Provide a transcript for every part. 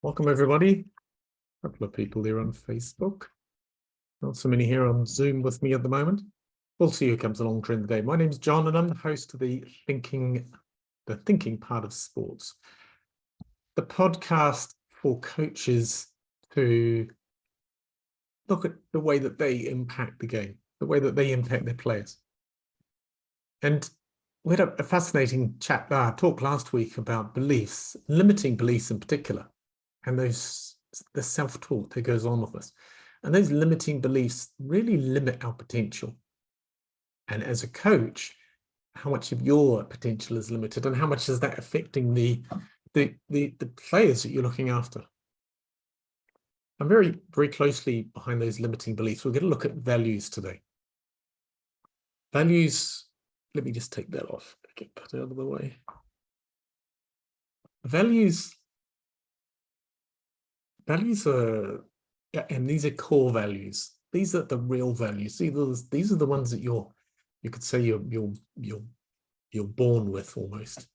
Welcome, everybody. A couple of people here on Facebook. Not so many here on Zoom with me at the moment. We'll see who comes along during the day. My name's John, and I'm the host of the thinking part of sports. The podcast for coaches to look at the way that they impact the game, the way that they impact their players. And we had a fascinating talk last week about beliefs, limiting beliefs in particular, and the self-talk that goes on with us. And those limiting beliefs really limit our potential. And as a coach, how much of your potential is limited, and how much is that affecting the players that you're looking after? I'm very, very closely behind those limiting beliefs. We're going to look at values today. Values, let me just take that off. Get put out of the way. Values are, and these are core values. These are the real values. These are the ones that you could say you're born with almost.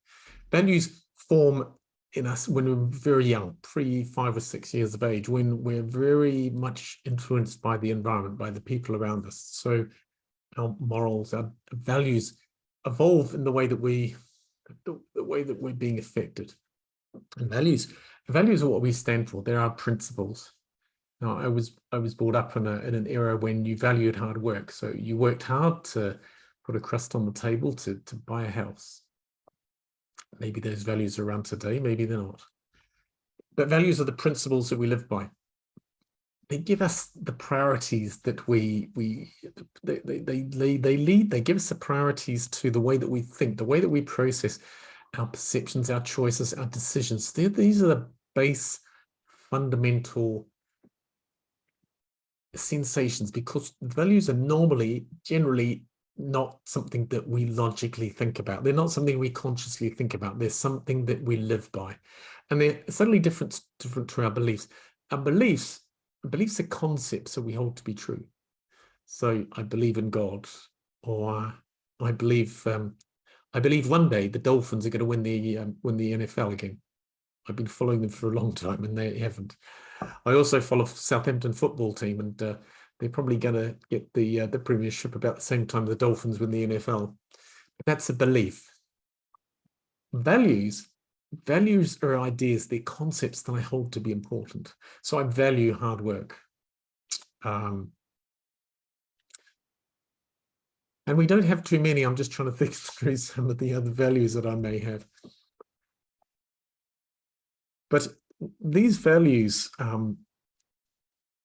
Values form in us when we're very young, 3, 5, or 6 years of age, when we're very much influenced by the environment, by the people around us. So our morals, our values evolve in the way that we're being affected. And values are what we stand for. They're our principles. Now, I was brought up in an era when you valued hard work. So you worked hard to put a crust on the table to buy a house. Maybe those values are around today, maybe they're not. But values are the principles that we live by. They give us the priorities that they give us the priorities to the way that we think, the way that we process our perceptions, our choices, our decisions. These are the base fundamental sensations, because values are generally not something that we logically think about. They're not something we consciously think about. They're something that we live by. And they're suddenly different to our beliefs. Our beliefs are concepts that we hold to be true. So I believe in God, or I believe one day the Dolphins are going to win the NFL again. I've been following them for a long time, and they haven't. I also follow Southampton football team, and they're probably going to get the Premiership about the same time the Dolphins win the NFL. But that's a belief. Values are ideas, they're concepts that I hold to be important. So I value hard work. And we don't have too many. I'm just trying to think through some of the other values that I may have. But these values,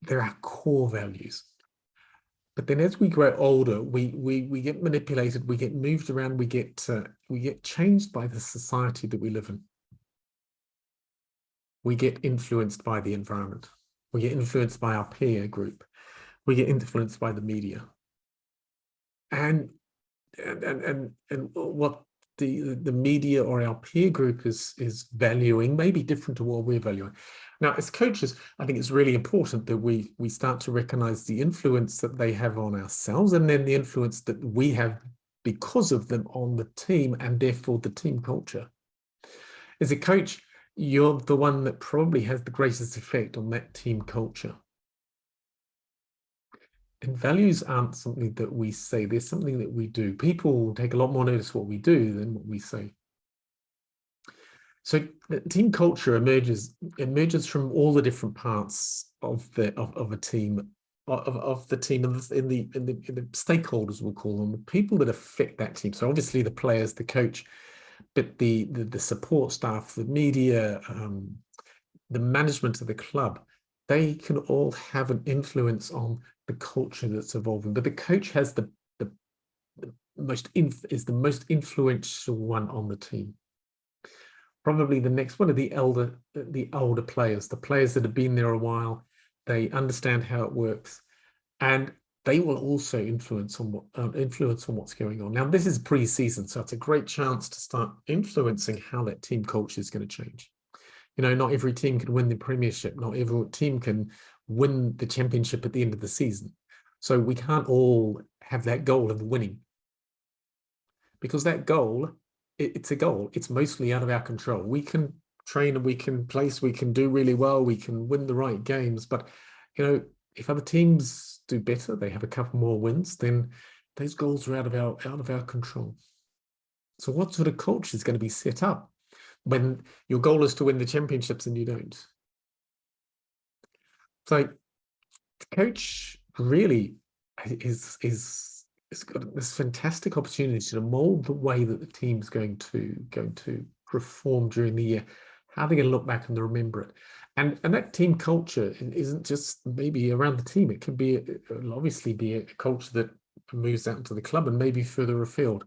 they're our core values. But then as we grow older, we get manipulated, we get moved around, we get changed by the society that we live in. We get influenced by the environment. We get influenced by our peer group. We get influenced by the media. And what the media or our peer group is valuing may be different to what we're valuing. Now, as coaches, I think it's really important that we start to recognize the influence that they have on ourselves, and then the influence that we have because of them on the team, and therefore the team culture. As a coach, you're the one that probably has the greatest effect on that team culture. And values aren't something that we say, they're something that we do. People take a lot more notice what we do than what we say. So team culture emerges from all the different parts of a team, of the team, and in the stakeholders, we'll call them, the people that affect that team. So obviously the players, the coach, but the support staff, the media, the management of the club, they can all have an influence on the culture that's evolving. But the coach has the most influential one on the team. Probably the next one are the older players, the players that have been there a while. They understand how it works, and they will also influence on what's going on. Now, this is pre-season, so it's a great chance to start influencing how that team culture is going to change. You know, not every team can win the Premiership. Not every team can win the Championship at the end of the season. So we can't all have that goal of winning, because that goal, it's a goal. It's mostly out of our control. We can train and we can place, we can do really well, we can win the right games. But, if other teams do better, they have a couple more wins, then those goals are out of our control. So what sort of culture is going to be set up when your goal is to win the championships and you don't? So the coach really is got this fantastic opportunity to mold the way that the team's going to perform during the year, how they're going to look back and remember it. And that team culture isn't just maybe around the team. It can be, it'll obviously be a culture that moves out into the club and maybe further afield.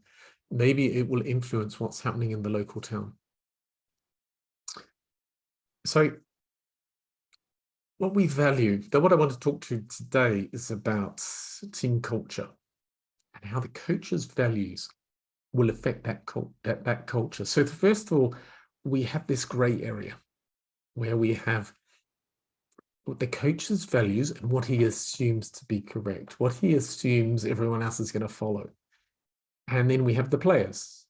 Maybe it will influence what's happening in the local town. So what we value, what I want to talk to today is about team culture and how the coach's values will affect that culture. So first of all, we have this gray area where we have the coach's values and what he assumes to be correct, what he assumes everyone else is going to follow. And then we have the players.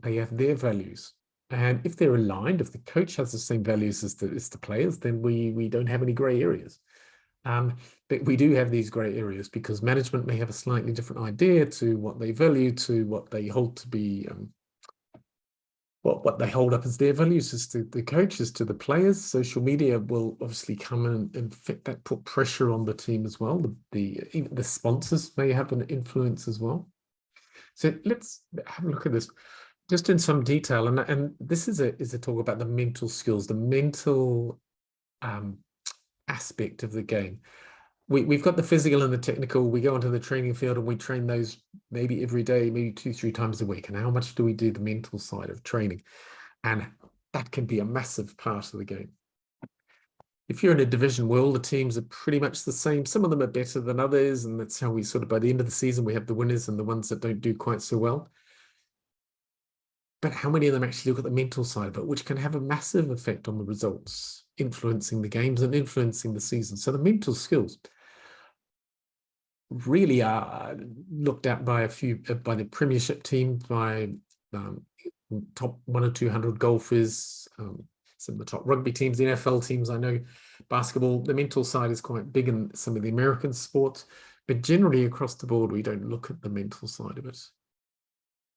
They have their values. And if they're aligned, if the coach has the same values as the players, then we don't have any gray areas. But we do have these gray areas because management may have a slightly different idea to what they value, to what they hold to be, what they hold up as their values as to the coaches, to the players. Social media will obviously come in and fit that, put pressure on the team as well. Even the sponsors may have an influence as well. So let's have a look at this just in some detail. And this is a talk about the mental skills, the mental aspect of the game. We've got the physical and the technical. We go onto the training field and we train those maybe every day, maybe 2-3 times a week. And how much do we do the mental side of training? And that can be a massive part of the game. If you're in a division where all the teams are pretty much the same, some of them are better than others, and that's how we sort of, by the end of the season, we have the winners and the ones that don't do quite so well. But how many of them actually look at the mental side of it, which can have a massive effect on the results, influencing the games and influencing the season. So the mental skills really are looked at by by the Premiership team, by top 100 or 200 golfers, some of the top rugby teams, the NFL teams. I know basketball, the mental side is quite big in some of the American sports, but generally across the board, we don't look at the mental side of it.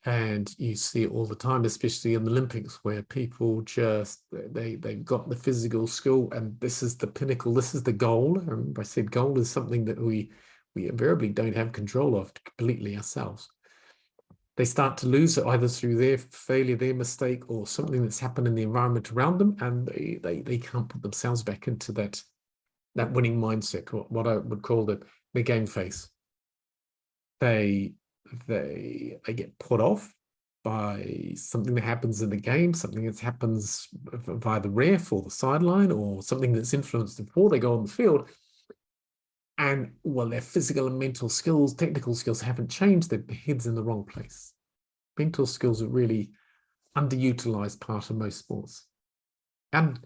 And you see it all the time, especially in the Olympics, where people just, they've got the physical skill, and this is the pinnacle, this is the goal. And I said goal is something that we invariably don't have control of completely ourselves. They start to lose it either through their failure, their mistake, or something that's happened in the environment around them, and they can't put themselves back into that winning mindset, what I would call the game face. They get put off by something that happens in the game, something that happens via the ref or the sideline, or something that's influenced before they go on the field. And well, their physical and mental skills, technical skills haven't changed. Their head's in the wrong place. Mental skills are really underutilized part of most sports. And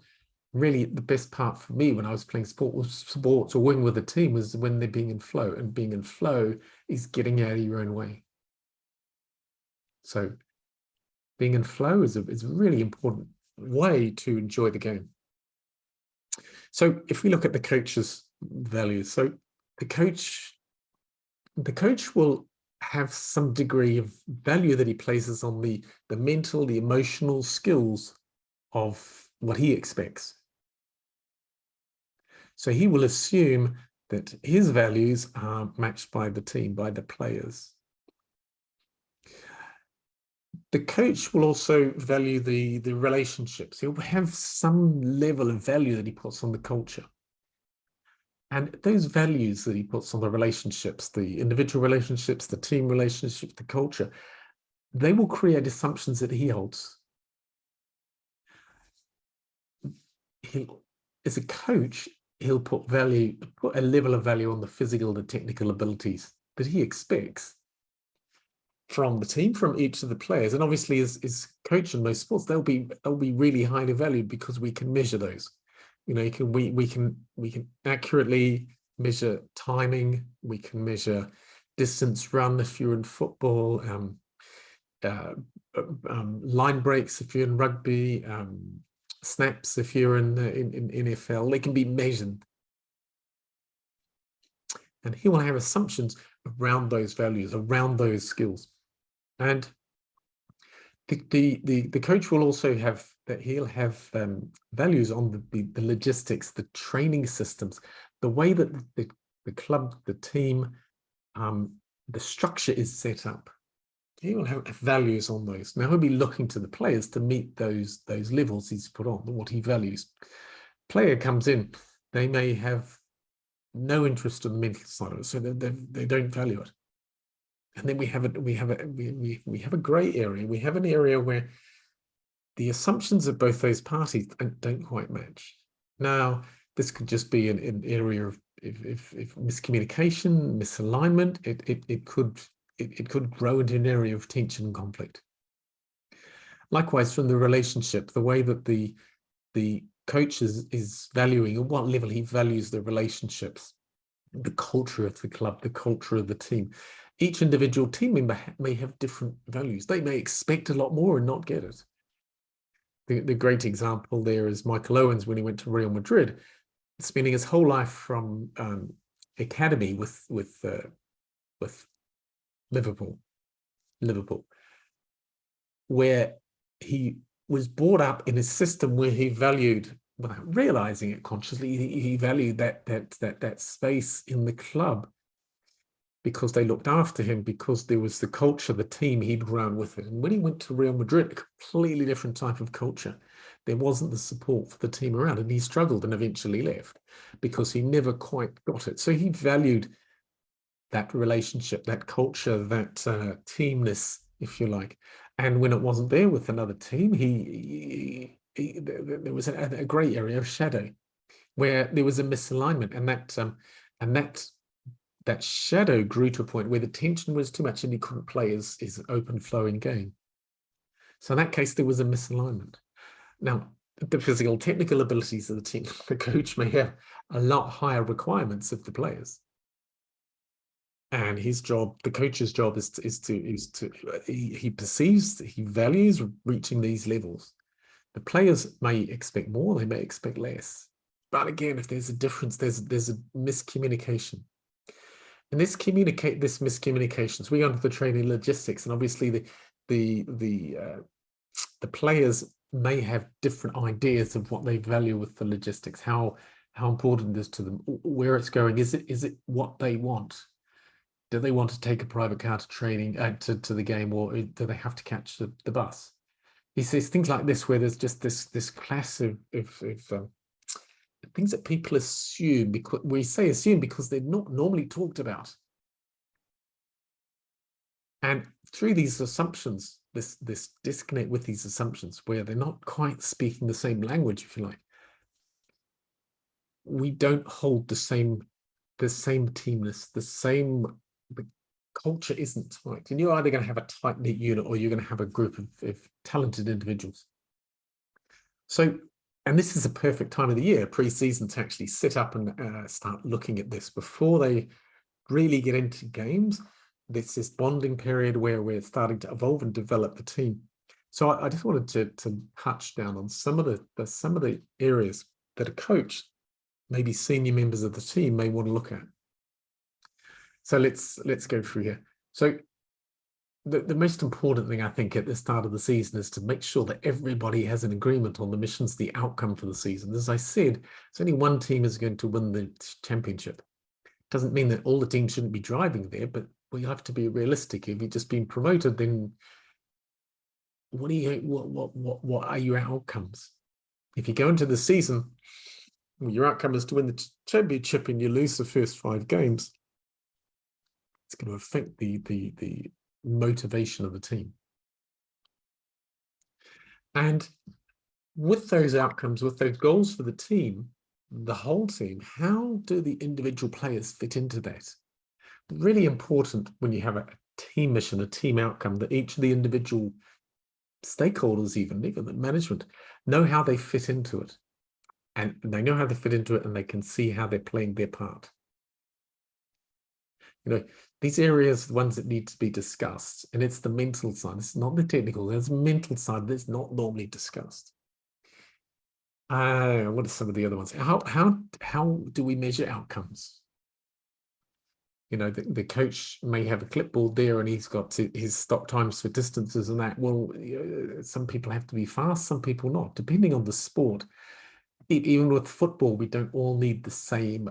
really the best part for me when I was playing sports or working with a team was when they're being in flow. And being in flow is getting out of your own way. So being in flow is a really important way to enjoy the game. So if we look at the coach's values, so the coach will have some degree of value that he places on the mental, the emotional skills of what he expects. So he will assume that his values are matched by the team, by the players. The coach will also value the relationships. He'll have some level of value that he puts on the culture. And those values that he puts on the relationships, the individual relationships, the team relationships, the culture, they will create assumptions that he holds. As a coach, he'll put a level of value on the physical, the technical abilities that he expects from the team, from each of the players. And obviously, as coach in most sports, they'll be really highly valued because we can measure those. We can accurately measure timing. We can measure distance run if you're in football, line breaks if you're in rugby, snaps if you're in NFL. They can be measured. And he will have assumptions around those values, around those skills. And the coach will also have that he'll have values on the logistics, the training systems, the way that the club, the team, the structure is set up. He will have values on those. Now he'll be looking to the players to meet those levels he's put on, what he values. Player comes in, they may have no interest in the mental side of it, so they don't value it. And then we have a gray area. We have an area where the assumptions of both those parties don't quite match. Now, this could just be an area of if miscommunication, misalignment. It could grow into an area of tension and conflict. Likewise, from the relationship, the way that the coach is valuing, at what level he values the relationships, the culture of the club, the culture of the team. Each individual team member may have different values. They may expect a lot more and not get it. The great example there is Michael Owens when he went to Real Madrid, spending his whole life from academy with Liverpool, where he was brought up in a system where he valued, without realizing it consciously, he valued that space in the club because they looked after him, because there was the culture, the team he'd grown with it. And when he went to Real Madrid, a completely different type of culture. There wasn't the support for the team around, and he struggled and eventually left because he never quite got it. So he valued that relationship, that culture, that teamness, if you like. And when it wasn't there with another team, there was a grey area of shadow where there was a misalignment, and that shadow grew to a point where the tension was too much and he couldn't play his open flowing game. So in that case, there was a misalignment. Now, the physical, technical abilities of the team, the coach may have a lot higher requirements of the players. And his job, the coach's job, is to he perceives, he values reaching these levels. The players may expect more, they may expect less. But again, if there's a difference, there's a miscommunication. And this miscommunications, we go into the training logistics, and obviously the players may have different ideas of what they value with the logistics, how important it is to them, where it's going. Is it what they want? Do they want to take a private car to training, to the game, or do they have to catch the bus? He says things like this, where there's just this class of things that people assume, because we say assume because they're not normally talked about. And through these assumptions, this disconnect with these assumptions, where they're not quite speaking the same language, if you like, we don't hold the same teamness, the culture isn't tight. And you're either going to have a tight-knit unit or you're going to have a group of talented individuals. So, and this is a perfect time of the year, pre-season, to actually sit up and start looking at this before they really get into games. This bonding period where we're starting to evolve and develop the team. So I just wanted to touch down on some of the areas that a coach, maybe senior members of the team, may want to look at. So let's go through here. So the most important thing, I think, at the start of the season is to make sure that everybody has an agreement on the missions, the outcome for the season. As I said, it's only one team is going to win the championship. Doesn't mean that all the teams shouldn't be driving there, but we have to be realistic. If you've just been promoted, then what are your outcomes? If you go into the season, your outcome is to win the championship and you lose the first 5 games, it's going to affect the motivation of the team. And with those outcomes, with those goals for the team, the whole team, how do the individual players fit into that? Really important when you have a team mission, a team outcome, that each of the individual stakeholders, even the management, know how they fit into it. And they know how they fit into it, and they can see how they're playing their part. You know, these areas are the ones that need to be discussed, and it's the mental side. It's not the technical. There's a mental side that's not normally discussed. What are some of the other ones? How do we measure outcomes? You know, the coach may have a clipboard there and he's got his stop times for distances and that. Well, some people have to be fast, some people not, depending on the sport. Even with football, we don't all need the same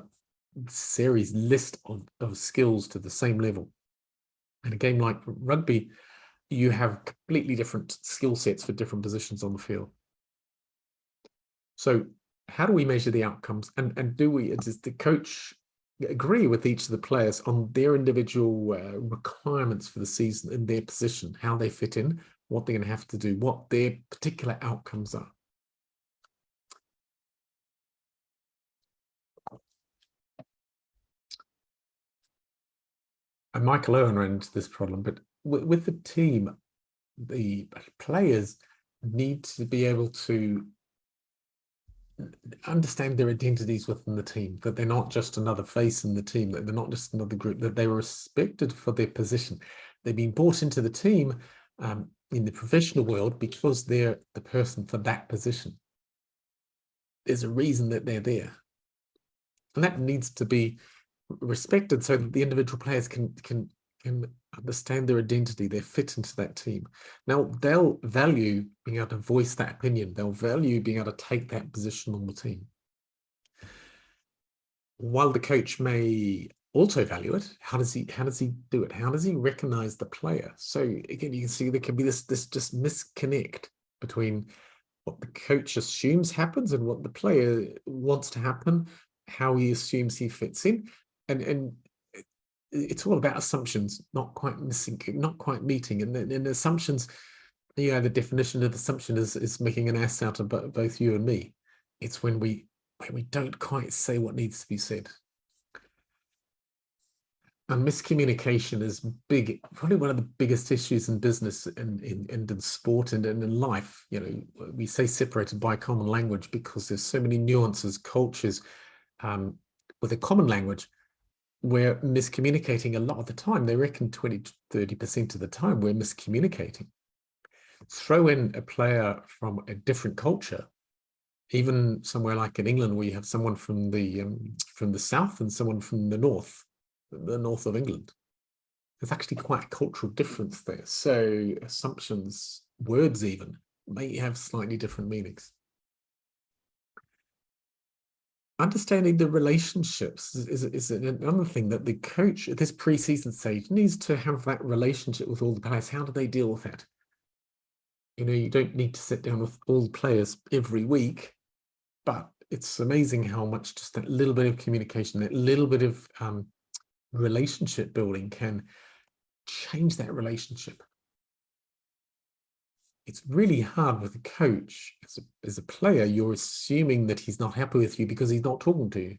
series list of skills to the same level. In a game like rugby, you have completely different skill sets for different positions on the field. So how do we measure the outcomes? And does the coach agree with each of the players on their individual requirements for the season in their position, how they fit in, what they're going to have to do, what their particular outcomes are? And Michael Owen ran into this problem, but with the team, the players need to be able to understand their identities within the team, that they're not just another face in the team, that they're not just another group, that they were respected for their position. They've been brought into the team in the professional world because they're the person for that position. There's a reason that they're there. And that needs to be respected so that the individual players can understand their identity, they fit into that team. Now, they'll value being able to voice that opinion. They'll value being able to take that position on the team. While the coach may also value it, how does he do it? How does he recognize the player? So again, you can see there can be this just misconnect between what the coach assumes happens and what the player wants to happen, how he assumes he fits in. And it's all about assumptions, not quite meeting. And assumptions, the definition of assumption is making an ass out of both you and me. It's when we don't quite say what needs to be said. And miscommunication is big, probably one of the biggest issues in business and in sport and in life. You know, we say separated by common language because there's so many nuances, cultures with a common language. We're miscommunicating a lot of the time. They reckon 20 to 30% of the time we're miscommunicating. Throw in a player from a different culture, even somewhere like in England, where you have someone from the south and someone from the north of England. There's actually quite a cultural difference there. So assumptions, words even, may have slightly different meanings. Understanding the relationships is another thing that the coach at this pre-season stage needs to have that relationship with all the players. How do they deal with that? You know, you don't need to sit down with all the players every week, but it's amazing how much just that little bit of communication, that little bit of relationship building can change that relationship. It's really hard with a coach. As a player, you're assuming that he's not happy with you because he's not talking to you.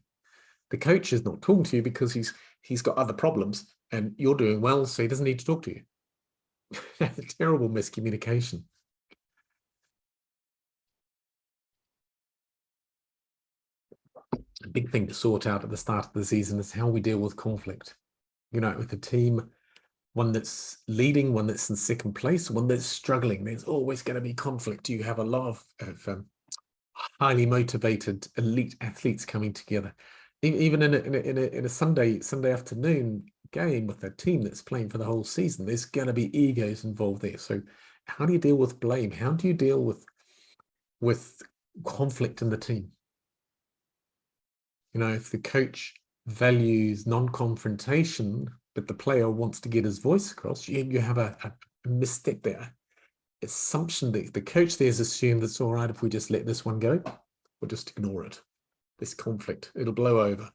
The coach is not talking to you because he's got other problems and you're doing well, so he doesn't need to talk to you. Terrible miscommunication. A big thing to sort out at the start of the season is how we deal with conflict. You know, with a team, one that's leading, one that's in second place, one that's struggling, there's always going to be conflict. You have a lot of highly motivated elite athletes coming together. Even in a Sunday afternoon game with a team that's playing for the whole season, there's going to be egos involved there. So how do you deal with blame? How do you deal with conflict in the team? You know, if the coach values non-confrontation, but the player wants to get his voice across, you have a misstep there. Assumption that the coach there has assumed it's all right if we just let this one go, or just ignore it. This conflict, it'll blow over.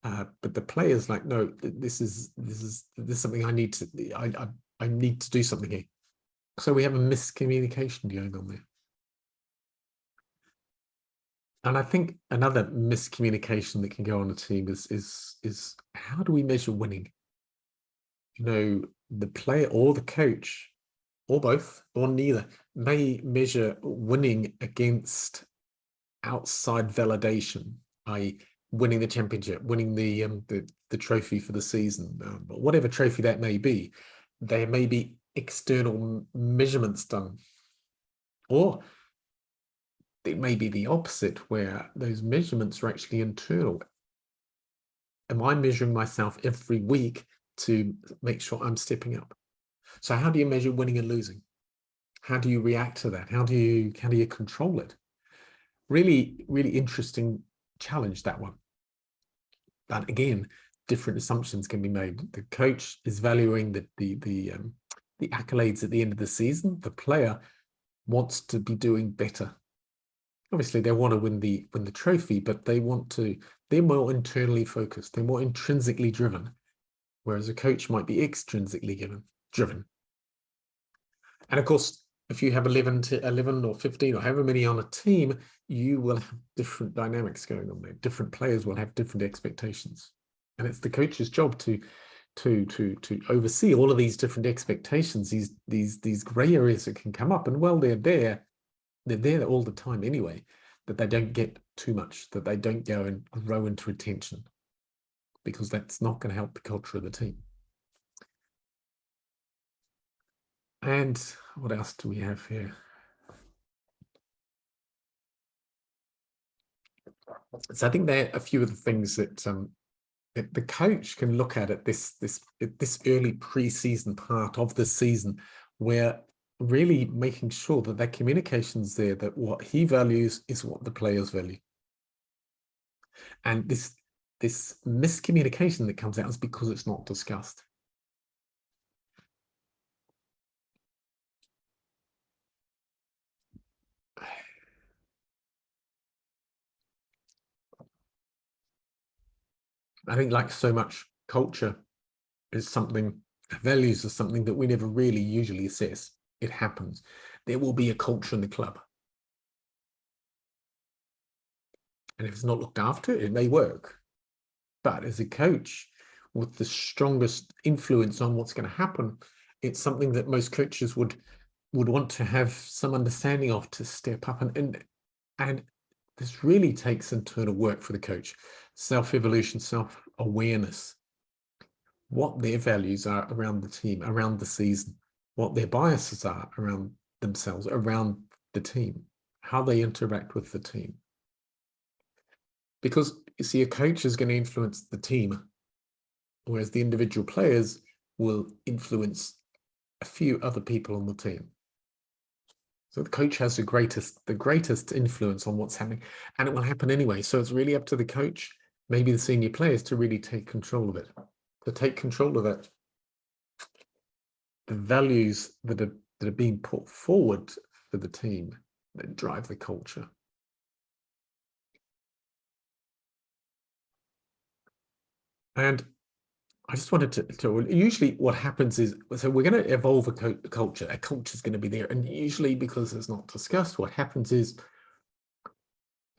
But the player's like, no, this is something I need to I need to do something here. So we have a miscommunication going on there. And I think another miscommunication that can go on a team is how do we measure winning? You know, the player or the coach, or both, or neither, may measure winning against outside validation, i.e., winning the championship, winning the trophy for the season, whatever trophy that may be. There may be external measurements done, or it may be the opposite, where those measurements are actually internal. Am I measuring myself every week to make sure I'm stepping up? So how do you measure winning and losing? How do you react to that? How do you control it? Really, really interesting challenge, that one. But again, different assumptions can be made. The coach is valuing the accolades at the end of the season. The player wants to be doing better. Obviously, they want to win the trophy, but they're more internally focused. They're more intrinsically driven, whereas a coach might be extrinsically driven. And of course, if you have 11 or 15 or however many on a team, you will have different dynamics going on there. Different players will have different expectations. And it's the coach's job to oversee all of these different expectations, these gray areas that can come up. And well, they're there all the time anyway, that they don't get too much, that they don't go and grow into attention, because that's not going to help the culture of the team. And what else do we have here? So I think there are a few of the things that the coach can look at this early pre-season part of the season, where really making sure that that communication's there, that what he values is what the players value. And this miscommunication that comes out is because it's not discussed. I think, like so much, culture is something, values are something that we never really usually assess. It happens. There will be a culture in the club. And if it's not looked after, it may work. But as a coach with the strongest influence on what's going to happen, it's something that most coaches would want to have some understanding of, to step up. And this really takes internal work for the coach. Self-evolution, self-awareness, what their values are around the team, around the season, what their biases are around themselves, around the team, how they interact with the team. Because you see, a coach is going to influence the team, whereas the individual players will influence a few other people on the team. So the coach has the greatest influence on what's happening, and it will happen anyway. So it's really up to the coach, maybe the senior players, to really take control of it, to take control of it. The values that are being put forward for the team that drive the culture. And I just wanted to usually what happens is, so we're going to evolve a culture. A culture is going to be there. And usually, because it's not discussed, what happens is,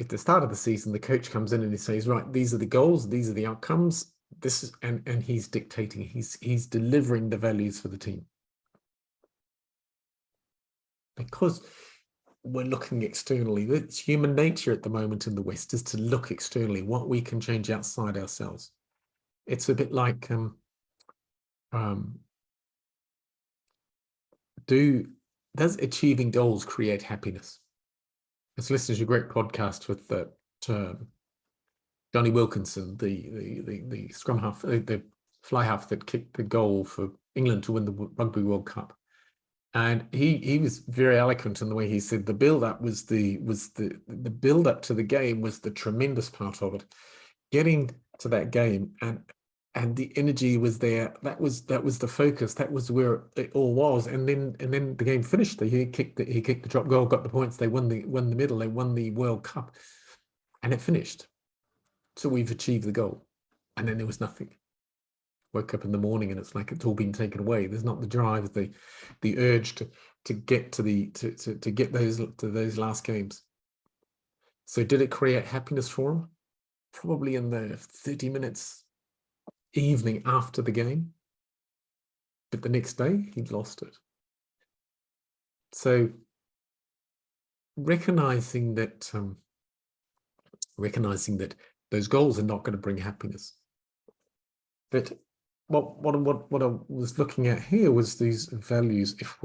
at the start of the season, the coach comes in and he says, right, these are the goals, these are the outcomes. This is, and he's dictating, he's delivering the values for the team. Because we're looking externally. It's human nature at the moment in the West, is to look externally, what we can change outside ourselves. It's a bit like does achieving goals create happiness? I was listening to a great podcast with Johnny Wilkinson, the scrum half, the fly half that kicked the goal for England to win the Rugby World Cup. And he was very eloquent in the way he said the build-up was the build-up to the game was the tremendous part of it. Getting to that game, and the energy was there. That was the focus. That was where it all was. And then the game finished. He kicked the drop goal, got the points. They won the medal. They won the World Cup, and it finished. So we've achieved the goal, and then there was nothing. Woke up in the morning and it's like it's all been taken away. There's not the drive, the urge to get to get those last games. So did it create happiness for him? Probably in the 30 minutes evening after the game, but the next day he'd lost it. So recognizing that those goals are not going to bring happiness. But what I was looking at here was these values. If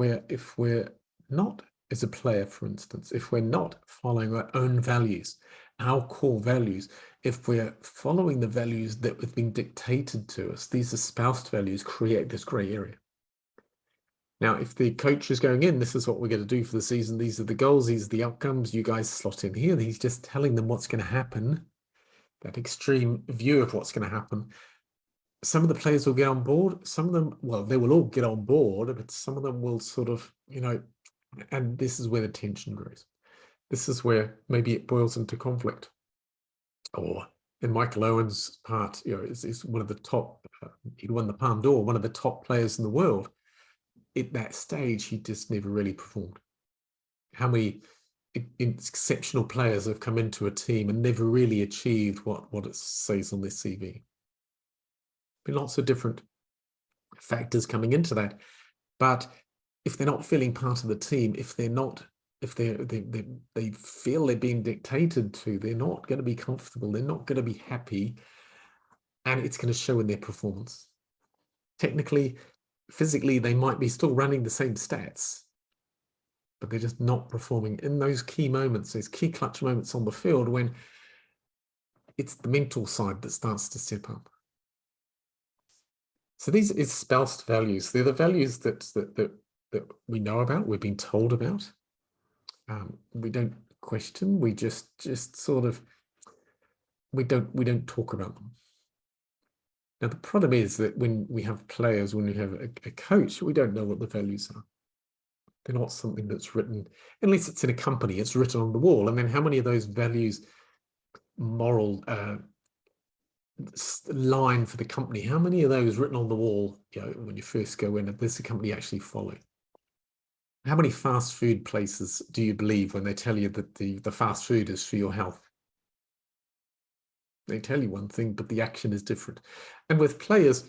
we're not as a player, for instance, if we're not following our own values, our core values, if we're following the values that have been dictated to us, these espoused values create this grey area. Now, if the coach is going in, this is what we're going to do for the season. These are the goals. These are the outcomes. You guys slot in here. He's just telling them what's going to happen. That extreme view of what's going to happen. Some of the players will get on board. Some of them, well, they will all get on board, but some of them will sort of, and this is where the tension grows. This is where maybe it boils into conflict. Or in Michael Owen's part, is one of the top, he'd won the Palme d'Or, one of the top players in the world. At that stage, he just never really performed. How many exceptional players have come into a team and never really achieved what it says on their CV? Been lots of different factors coming into that. But if they're not feeling part of the team, if they're not, if they feel they're being dictated to, they're not going to be comfortable, they're not going to be happy, and it's going to show in their performance. Technically, physically, they might be still running the same stats, but they're just not performing in those key moments, those key clutch moments on the field when it's the mental side that starts to step up. So these espoused values, they're the values that we know about, we've been told about. We don't question, we just sort of, we don't talk about them. Now, the problem is that when we have players, when we have a coach, we don't know what the values are. They're not something that's written, unless it's in a company, it's written on the wall. And then how many of those values, moral line for the company, how many of those written on the wall, when you first go in, does the company actually follow? How many fast food places do you believe when they tell you that the fast food is for your health? They tell you one thing, but the action is different. And with players,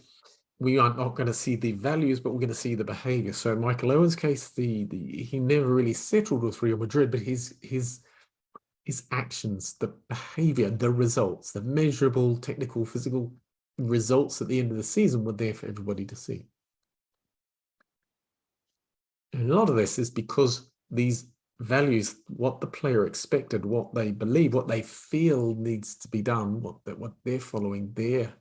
we are not going to see the values, but we're going to see the behavior. So in Michael Owen's case, he never really settled with Real Madrid, but his actions, the behavior, the results, the measurable, technical, physical results at the end of the season were there for everybody to see. And a lot of this is because these values, what the player expected, what they believe, what they feel needs to be done, what they're following, their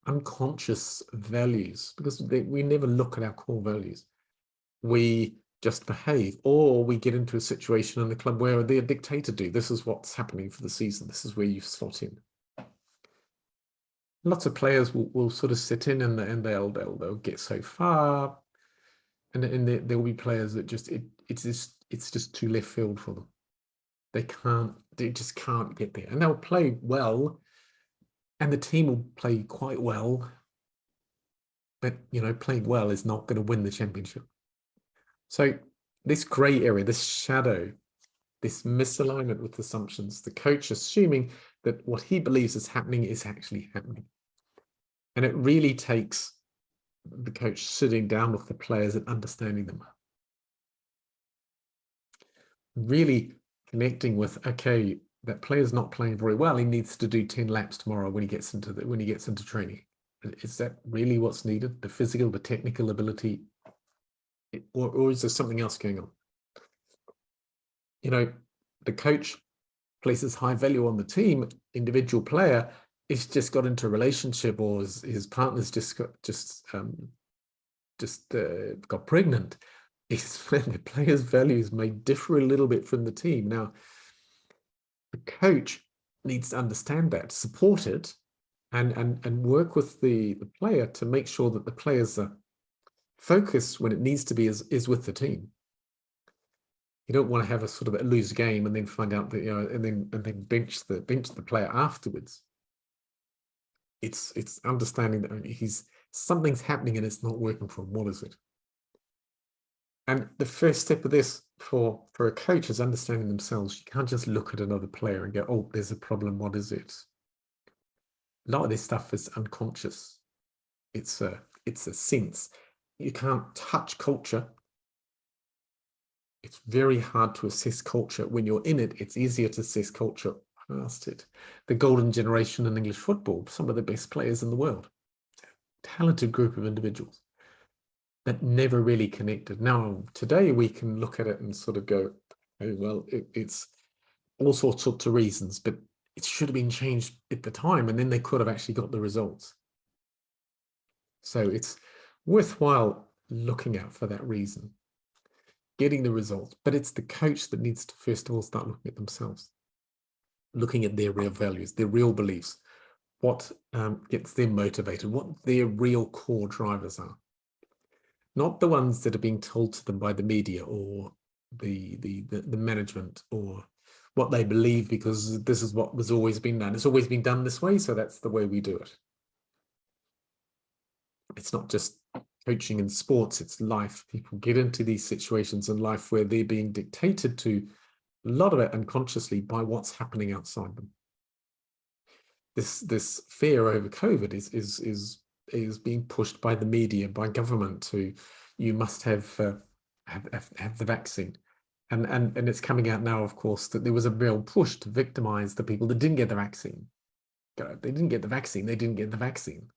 unconscious values, because we never look at our core values. We just behave, or we get into a situation in the club where they're dictated to. This is what's happening for the season. This is where you slot in. Lots of players will sort of sit in and they'll get so far, and there will be players that it's just too left field for them. They just can't get there, and they'll play well, and the team will play quite well, but playing well is not going to win the championship. So this grey area, this shadow, this misalignment with assumptions, the coach assuming that what he believes is happening is actually happening. And it really takes the coach sitting down with the players and understanding them. Really connecting with, okay, that player's not playing very well. He needs to do 10 laps tomorrow when he gets into training. Is that really what's needed? The physical, the technical ability, or is there something else going on? The coach places high value on the team. Individual player is just got into a relationship, or his partner's just got pregnant. It's when the player's values may differ a little bit from the team. Now, the coach needs to understand that, support it, and work with the player to make sure that the player's focus when it needs to be is with the team. You don't want to have a sort of a lose game and then find out that and then bench the player afterwards. It's understanding that something's happening and it's not working for him. What is it? And the first step of this for a coach is understanding themselves. You can't just look at another player and go, oh, there's a problem. What is it? A lot of this stuff is unconscious. It's a sense. You can't touch culture. It's very hard to assess culture. When you're in it, it's easier to assess culture past it. The golden generation in English football, some of the best players in the world. Talented group of individuals. that never really connected. Now, today we can look at it and sort of go, oh, well, it's all sorts of reasons, but it should have been changed at the time, and then they could have actually got the results. So it's worthwhile looking out for that reason, getting the results, but it's the coach that needs to first of all start looking at themselves, looking at their real values, their real beliefs, what gets them motivated, what their real core drivers are. Not the ones that are being told to them by the media or the management, or what they believe because this is what was always been done. It's always been done this way, so that's the way we do it. It's not just coaching in sports, it's life. People get into these situations in life where they're being dictated to, a lot of it unconsciously, by what's happening outside them. This fear over COVID is being pushed by the media, by government, to, you must have the vaccine. And it's coming out now, of course, that there was a real push to victimize the people that didn't get the vaccine. They didn't get the vaccine, they didn't get the vaccine,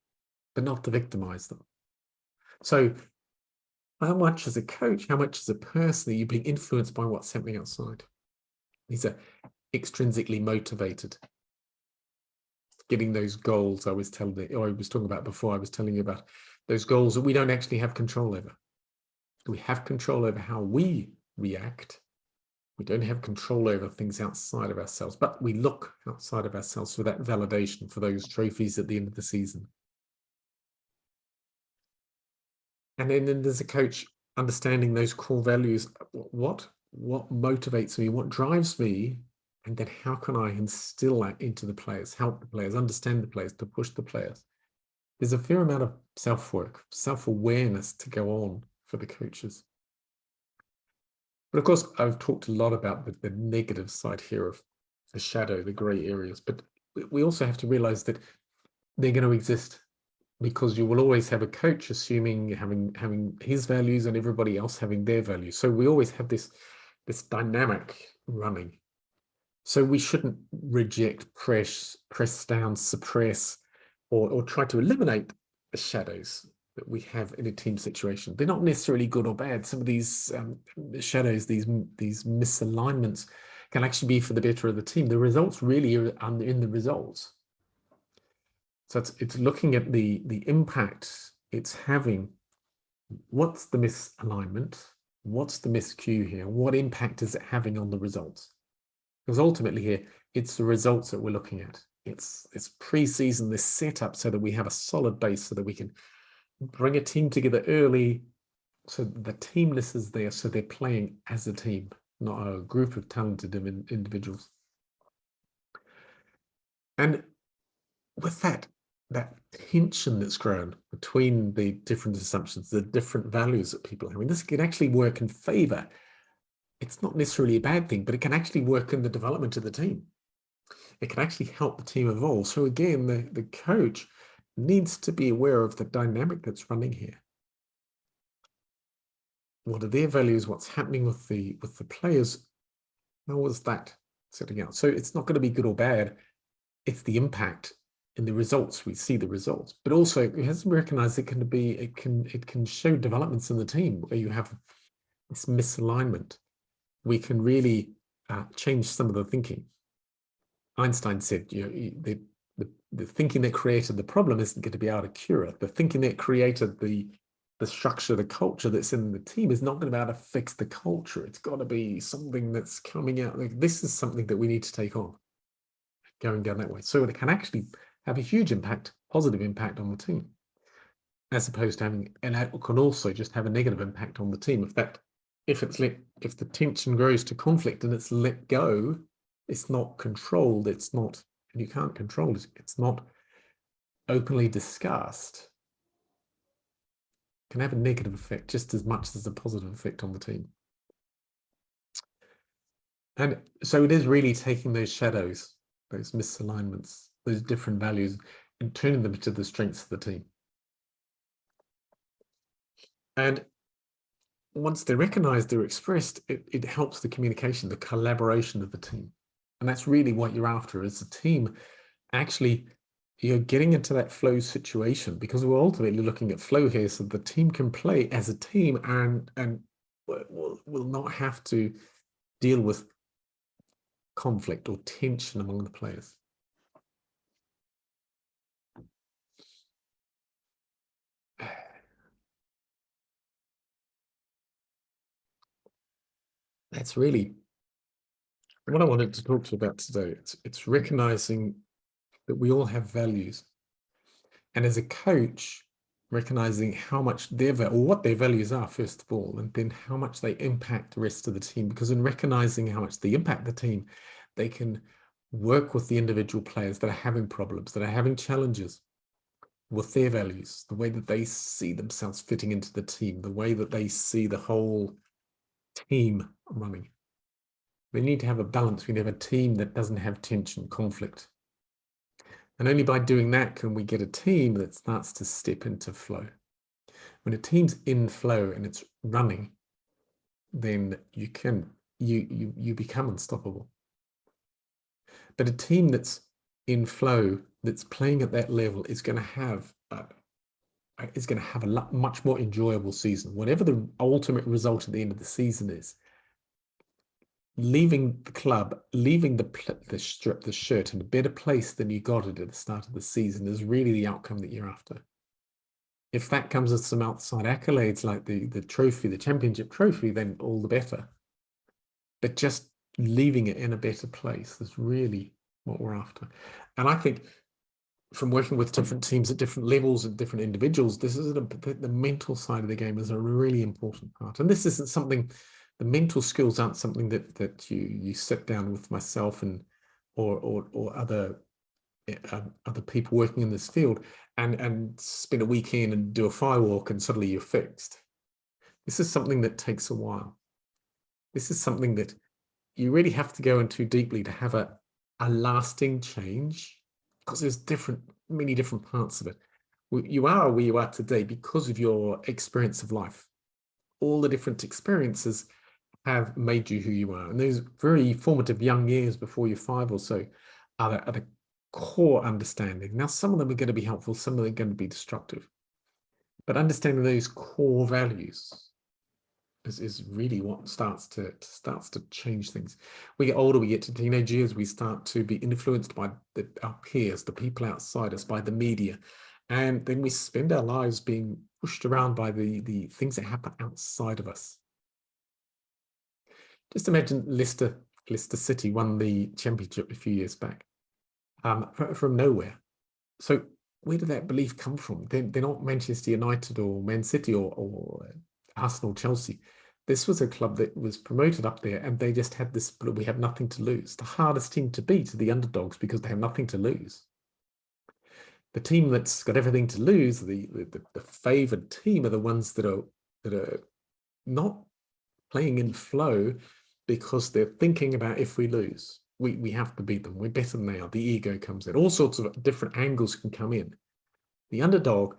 but not to victimize them. So how much as a coach, how much as a person are you being influenced by what's happening outside? These are extrinsically motivated. Getting those goals I was talking about before, I was telling you about those goals that we don't actually have control over. We have control over how we react. We don't have control over things outside of ourselves, but we look outside of ourselves for that validation, for those trophies at the end of the season. And then there's a coach understanding those core values. What motivates me? What drives me? And then how can I instill that into the players, help the players, understand the players, to push the players? There's a fair amount of self-work, self-awareness to go on for the coaches. But of course, I've talked a lot about the negative side here of the shadow, the gray areas. But we also have to realize that they're going to exist, because you will always have a coach assuming having his values and everybody else having their values. So we always have this dynamic running. So we shouldn't reject, press down, suppress, or try to eliminate the shadows that we have in a team situation. They're not necessarily good or bad. Some of these shadows, these misalignments, can actually be for the better of the team. The results really are in the results. So it's looking at the impact it's having. What's the misalignment? What's the miscue here? What impact is it having on the results? Because ultimately here, it's the results that we're looking at. It's pre-season, this setup, so that we have a solid base, so that we can bring a team together early, so the teamness is there, so they're playing as a team, not a group of talented individuals. And with that tension that's grown between the different assumptions, the different values that people have, I mean, this can actually work in favor. It's not necessarily a bad thing, but it can actually work in the development of the team. It can actually help the team evolve. So again, the coach needs to be aware of the dynamic that's running here. What are their values? What's happening with the players? How is that setting out? So it's not going to be good or bad. It's the impact in the results. We see the results, but also it has to recognize it can show developments in the team where you have this misalignment. We can really change some of the thinking. Einstein said, the thinking that created the problem isn't going to be able to cure it. The thinking that created the structure, the culture that's in the team is not going to be able to fix the culture. It's got to be something that's coming out. Like, this is something that we need to take on, going down that way. So it can actually have a huge impact, positive impact on the team, as opposed to having, and it can also just have a negative impact on the team. If the tension grows to conflict and it's let go, it's not controlled, it's not, and you can't control it, it's not openly discussed, it can have a negative effect just as much as a positive effect on the team. And so it is really taking those shadows, those misalignments, those different values, and turning them into the strengths of the team. And once they're recognized, they're expressed, it helps the communication, the collaboration of the team. And that's really what you're after, is the team actually you're getting into that flow situation, because we're ultimately looking at flow here, so the team can play as a team and will not have to deal with conflict or tension among the players. That's really what I wanted to talk to you about today. It's recognizing that we all have values, and as a coach, recognizing how much or what their values are first of all, and then how much they impact the rest of the team. Because in recognizing how much they impact the team, they can work with the individual players that are having problems, that are having challenges with their values, the way that they see themselves fitting into the team, the way that they see the whole team running. We need to have a balance. We need to have a team that doesn't have tension, conflict. And only by doing that can we get a team that starts to step into flow. When a team's in flow and it's running, then you become unstoppable. But a team that's in flow, that's playing at that level, is going to have a much more enjoyable season. Whatever the ultimate result at the end of the season is, leaving the club, leaving the shirt in a better place than you got it at the start of the season is really the outcome that you're after. If that comes with some outside accolades like the trophy, the championship trophy, then all the better. But just leaving it in a better place is really what we're after. And I think from working with different teams at different levels and different individuals, this is the mental side of the game is a really important part. And this isn't something, the mental skills aren't something that you sit down with myself and or other people working in this field and spend a weekend and do a firewalk and suddenly you're fixed. This is something that takes a while. This is something that you really have to go into deeply to have a lasting change, because there's many different parts of it. You are where you are today because of your experience of life. All the different experiences have made you who you are. And those very formative young years before you're 5 or so are the core understanding. Now, some of them are going to be helpful, some of them are going to be destructive. But understanding those core values is really what starts to change things. We get older, we get to teenage years, we start to be influenced by our peers, the people outside us, by the media. And then we spend our lives being pushed around by the things that happen outside of us. Just imagine Leicester City won the championship a few years back from nowhere. So where did that belief come from? They're not Manchester United or Man City or Arsenal, Chelsea. This was a club that was promoted up there, and they just had this, we have nothing to lose. The hardest team to beat are the underdogs because they have nothing to lose. The team that's got everything to lose, the favoured team, are the ones that are not playing in flow because they're thinking about, if we lose, we have to beat them. We're better than they are. The ego comes in. All sorts of different angles can come in. The underdog,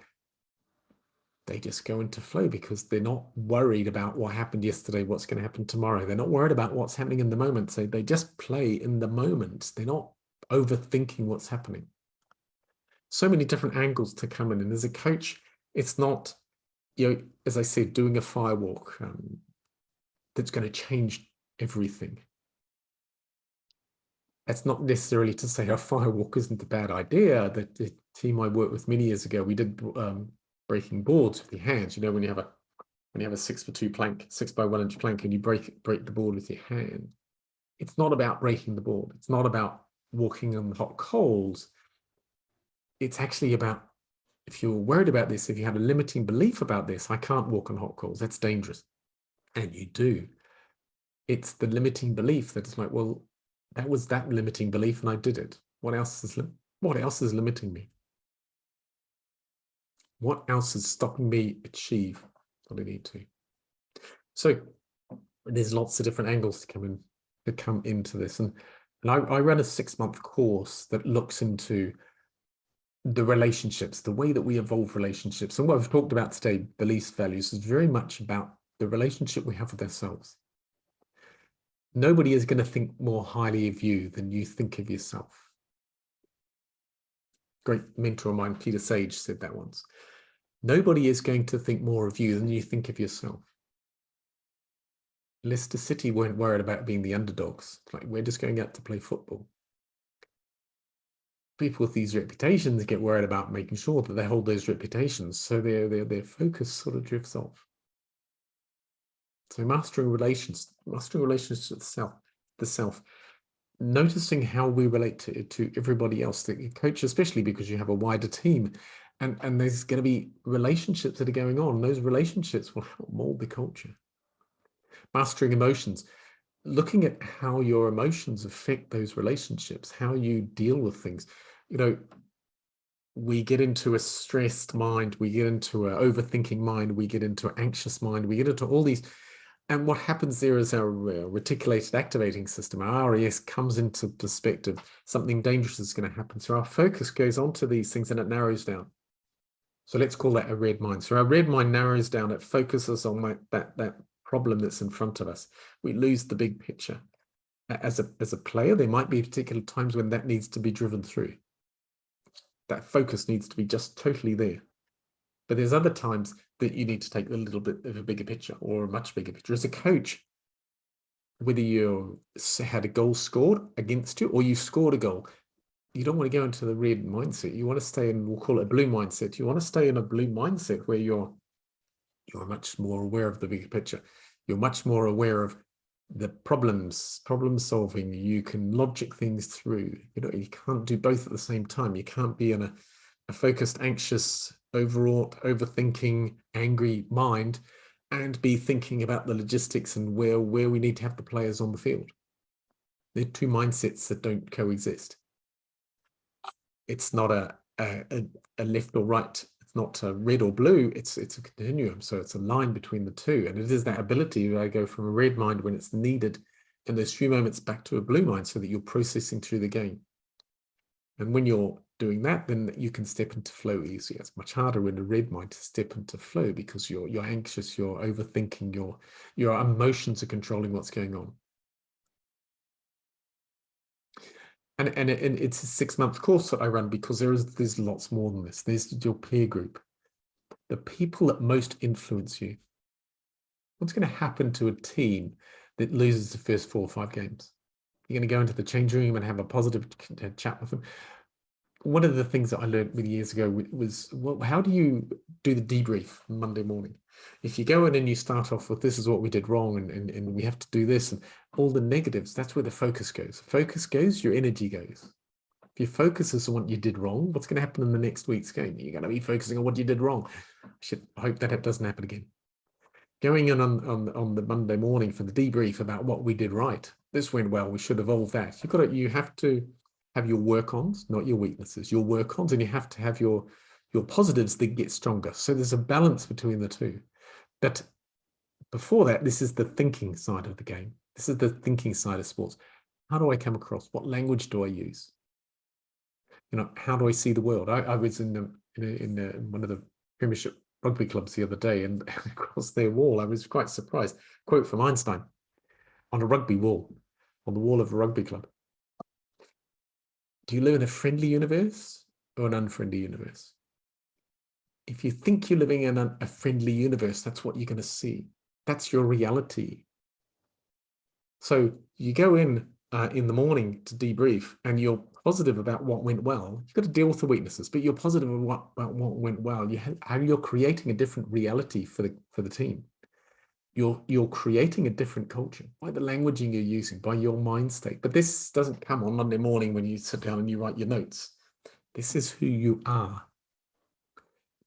they just go into flow because they're not worried about what happened yesterday, what's going to happen tomorrow. They're not worried about what's happening in the moment. So they just play in the moment. They're not overthinking what's happening. So many different angles to come in. And as a coach, it's not, as I said, doing a firewalk that's going to change everything. That's not necessarily to say a firewalk isn't a bad idea. The team I worked with many years ago, we did breaking boards with your hands. When you have a 6x2 plank, 6x1 inch plank, and you break the board with your hand. It's not about breaking the board. It's not about walking on hot coals. It's actually about, if you're worried about this, if you have a limiting belief about this, I can't walk on hot coals, that's dangerous. And you do. It's the limiting belief that it's like, well, that was that limiting belief and I did it. What else is limiting me? What else is stopping me achieve what I need to? So there's lots of different angles to come into this. And I run a 6-month course that looks into the relationships, the way that we evolve relationships. And what I've talked about today, beliefs, values, is very much about the relationship we have with ourselves. Nobody is going to think more highly of you than you think of yourself. great mentor of mine, Peter Sage, said that once. Nobody is going to think more of you than you think of yourself. Leicester City weren't worried about being the underdogs. Like, we're just going out to play football. People with these reputations get worried about making sure that they hold those reputations, so their focus sort of drifts off. So mastering relations to the self, noticing how we relate to everybody else, the coach, especially because you have a wider team, and there's going to be relationships that are going on. Those relationships will help mold the culture. Mastering emotions, looking at how your emotions affect those relationships, how you deal with things. You know, we get into a stressed mind, we get into an overthinking mind, we get into an anxious mind, we get into all these. And what happens there is our reticulated activating system, our RAS, comes into perspective. Something dangerous is going to happen. So our focus goes onto these things and it narrows down. So let's call that a red mind. So our red mind narrows down, it focuses on that problem that's in front of us. We lose the big picture. As a player, there might be particular times when that needs to be driven through. That focus needs to be just totally there. But there's other times that you need to take a little bit of a bigger picture or a much bigger picture. As a coach, whether you had a goal scored against you or you scored a goal, you don't want to go into the red mindset. You want to stay in, we'll call it a blue mindset. You want to stay in a blue mindset where you're much more aware of the bigger picture. You're much more aware of the problem solving. You can logic things through. You know, you can't do both at the same time. You can't be in a focused, anxious, overwrought, overthinking, angry mind and be thinking about the logistics and where we need to have the players on the field. They're two mindsets that don't coexist. It's not a left or right. It's not a red or blue. It's a continuum. So it's a line between the two. And it is that ability where I go from a red mind when it's needed in those few moments back to a blue mind so that you're processing through the game. And when you're doing that, then you can step into flow easier. It's much harder in a red mind to step into flow because you're anxious, you're overthinking, your emotions are controlling what's going on. And it's a 6-month course that I run because there's lots more than this. There's your peer group, the people that most influence you. What's going to happen to a team that loses the first 4 or 5 games? You're going to go into the change room and have a positive chat with them. One of the things that I learned many years ago was, well, how do you do the debrief Monday morning? If you go in and you start off with, this is what we did wrong and we have to do this and all the negatives, that's where the focus goes. Focus goes, your energy goes. If your focus is on what you did wrong, what's going to happen in the next week's game? You're going to be focusing on what you did wrong. I should hope that it doesn't happen again. Going in on the Monday morning for the debrief about what we did right. This went well, we should evolve that. You have to have your work-ons, not your weaknesses, your work-ons, and you have to have your positives that get stronger. So there's a balance between the two. But before that, this is the thinking side of the game. This is the thinking side of sports. How do I come across? What language do I use? You know, how do I see the world? I was in one of the Premiership rugby clubs the other day, and across their wall, I was quite surprised. Quote from Einstein on a rugby wall, on the wall of a rugby club. Do you live in a friendly universe or an unfriendly universe? If you think you're living in a friendly universe, that's what you're going to see. That's your reality. So you go in the morning to debrief and you're positive about what went well. You've got to deal with the weaknesses, but you're positive about what went well. You're creating a different reality for the team. You're creating a different culture by the languaging you're using, by your mind state. But this doesn't come on Monday morning when you sit down and you write your notes. This is who you are.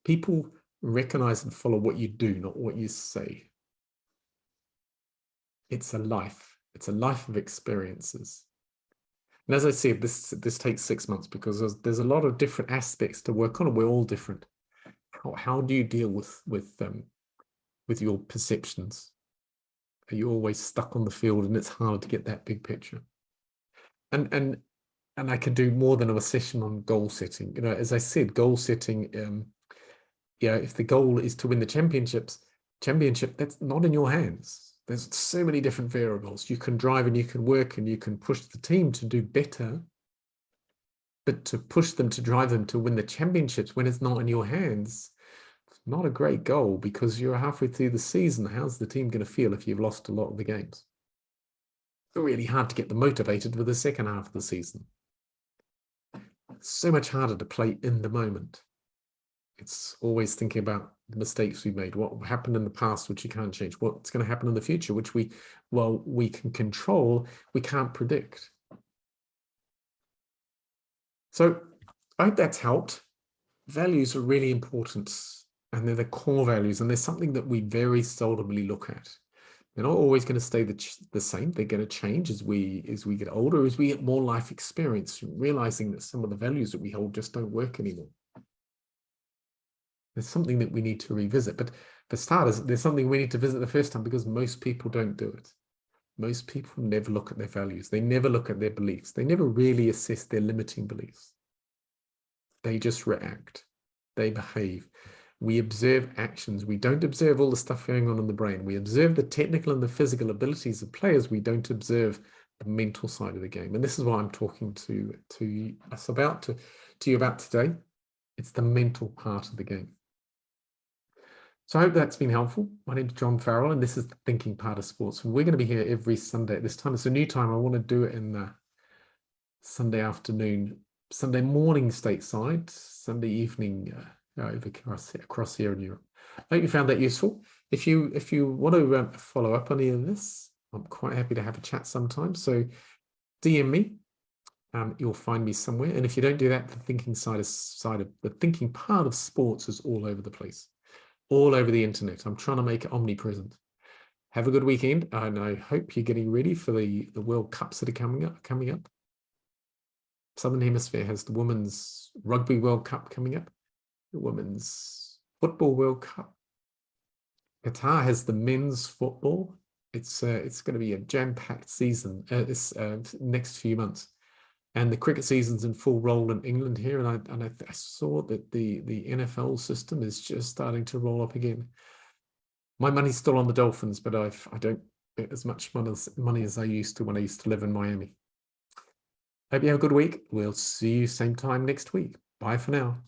People recognize and follow what you do, not what you say. It's a life. It's a life of experiences. And as I said, this takes 6 months because there's a lot of different aspects to work on, and we're all different. How do you deal with your perceptions? Are you always stuck on the field and it's hard to get that big picture? And I could do more than a session on goal setting. You know, as I said, goal setting, if the goal is to win the championship, that's not in your hands. There's so many different variables. You can drive and you can work and you can push the team to do better. But to push them, to drive them to win the championships when it's not in your hands, it's not a great goal, because you're halfway through the season. How's the team going to feel if you've lost a lot of the games? It's really hard to get them motivated for the second half of the season. It's so much harder to play in the moment. It's always thinking about the mistakes we made, what happened in the past, which you can't change, what's going to happen in the future, which we can control, we can't predict. So I hope that's helped. Values are really important, and they're the core values, and they're something that we very seldomly look at. They're not always going to stay the same. They're going to change as we get older, as we get more life experience, realizing that some of the values that we hold just don't work anymore. There's something that we need to revisit. But for starters, there's something we need to visit the first time, because most people don't do it. Most people never look at their values. They never look at their beliefs. They never really assess their limiting beliefs. They just react. They behave. We observe actions. We don't observe all the stuff going on in the brain. We observe the technical and the physical abilities of players. We don't observe the mental side of the game. And this is what I'm talking to us about, to you about today. It's the mental part of the game. So I hope that's been helpful. My name is John Farrell, and this is the Thinking Part of Sports. We're going to be here every Sunday at this time. It's a new time. I want to do it in the Sunday afternoon, Sunday morning stateside, Sunday evening across here in Europe. I hope you found that useful. If you want to follow up on any of this, I'm quite happy to have a chat sometime. So DM me. You'll find me somewhere. And if you don't do that, the thinking the thinking part of sports is all over the place, all over the internet. I'm trying to make it omnipresent. Have a good weekend, and I hope you're getting ready for the World Cups that are coming up. Southern Hemisphere has the Women's Rugby World Cup coming up, the Women's Football World Cup. Qatar has the Men's Football. It's going to be a jam-packed season this next few months. And the cricket season's in full roll in England here, and I saw that the NFL system is just starting to roll up again. My money's still on the Dolphins, but I don't get as much money as I used to when I used to live in Miami. Hope you have a good week. We'll see you same time next week. Bye for now.